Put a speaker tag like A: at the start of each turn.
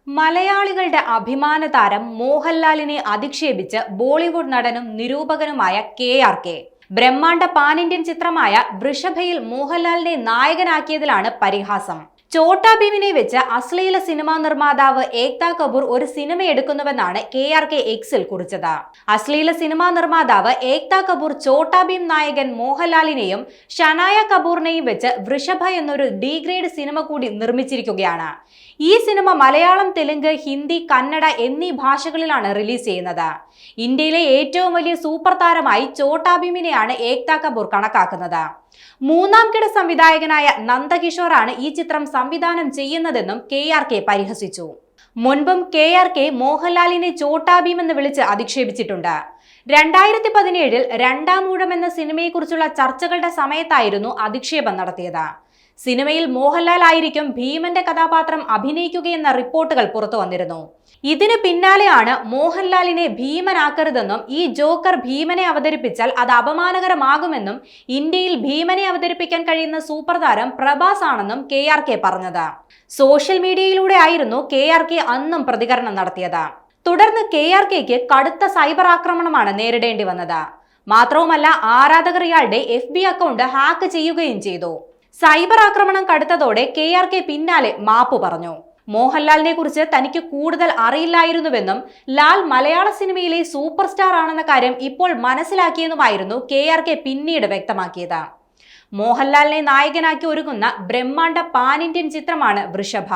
A: മലയാളികളുടെ അഭിമാന താരം മോഹൻലാലിനെ അധിക്ഷേപിച്ച് ബോളിവുഡ് നടനും നിരൂപകനുമായ കെ. ബ്രഹ്മാണ്ഡ പാൻ ഇന്ത്യൻ ചിത്രമായ വൃഷഭയിൽ മോഹൻലാലിനെ നായകനാക്കിയതിലാണ് പരിഹാസം. ചോട്ടാ ഭീമിനെ വെച്ച് അശ്ലീല സിനിമാ നിർമ്മാതാവ് ഏക്താ കപൂർ ഒരു സിനിമ എടുക്കുന്നുവെന്നാണ് കെ എക്സിൽ കുറിച്ചത്. അശ്ലീല സിനിമാ നിർമ്മാതാവ് ഏക്താ കപൂർ ചോട്ടാ ഭീം നായകൻ മോഹൻലാലിനെയും ഷനായ കപൂറിനെയും വെച്ച് വൃഷഭ എന്നൊരു ഡീഗ്രേഡ് സിനിമ കൂടി നിർമ്മിച്ചിരിക്കുകയാണ്. ഈ സിനിമ മലയാളം, തെലുങ്ക്, ഹിന്ദി, കന്നഡ എന്നീ ഭാഷകളിലാണ് റിലീസ് ചെയ്യുന്നത്. ഇന്ത്യയിലെ ഏറ്റവും വലിയ സൂപ്പർ താരമായി ചോട്ടാ ഭീമിനെയാണ് ഏക്താ കപൂർ കണക്കാക്കുന്നത്. മൂന്നാം കിട സംവിധായകനായ നന്ദകിഷോറാണ് ഈ ചിത്രം സംവിധാനം ചെയ്യുന്നതെന്നും കെ പരിഹസിച്ചു. മുൻപും കെ മോഹൻലാലിനെ ചോട്ടാ ഭീം എന്ന് വിളിച്ച് അധിക്ഷേപിച്ചിട്ടുണ്ട്. 2017 രണ്ടാം ഊഴം എന്ന സിനിമയെക്കുറിച്ചുള്ള ചർച്ചകളുടെ സമയത്തായിരുന്നു അധിക്ഷേപം നടത്തിയത്. സിനിമയിൽ മോഹൻലാൽ ആയിരിക്കും ഭീമന്റെ കഥാപാത്രം അഭിനയിക്കുകയെന്ന റിപ്പോർട്ടുകൾ പുറത്തു വന്നിരുന്നു. ഇതിന് പിന്നാലെയാണ് മോഹൻലാലിനെ ഭീമനാക്കരുതെന്നും ഈ ജോക്കർ ഭീമനെ അവതരിപ്പിച്ചാൽ അത് അപമാനകരമാകുമെന്നും ഇന്ത്യയിൽ ഭീമനെ അവതരിപ്പിക്കാൻ കഴിയുന്ന സൂപ്പർ താരം പ്രഭാസ് ആണെന്നും കെ പറഞ്ഞത്. സോഷ്യൽ മീഡിയയിലൂടെ ആയിരുന്നു കെ അന്നും പ്രതികരണം നടത്തിയത്. തുടർന്ന് കെക്ക് കടുത്ത സൈബർ ആക്രമണമാണ് നേരിടേണ്ടി വന്നത്. മാത്രവുമല്ല, ആരാധകർ ഇയാളുടെ FB അക്കൗണ്ട് ഹാക്ക് ചെയ്യുകയും ചെയ്തു. സൈബർ ആക്രമണം കടുത്തതോടെ കെ പിന്നാലെ മാപ്പ് പറഞ്ഞു. മോഹൻലാലിനെ കുറിച്ച് തനിക്ക് കൂടുതൽ അറിയില്ലായിരുന്നുവെന്നും ലാൽ മലയാള സിനിമയിലെ സൂപ്പർ സ്റ്റാർ ആണെന്ന കാര്യം ഇപ്പോൾ മനസ്സിലാക്കിയെന്നുമായിരുന്നു കെ പിന്നീട് വ്യക്തമാക്കിയത്. മോഹൻലാലിനെ നായകനാക്കി ഒരുങ്ങുന്ന ബ്രഹ്മാണ്ഡ പാൻ ഇന്ത്യൻ ചിത്രമാണ് വൃഷഭ.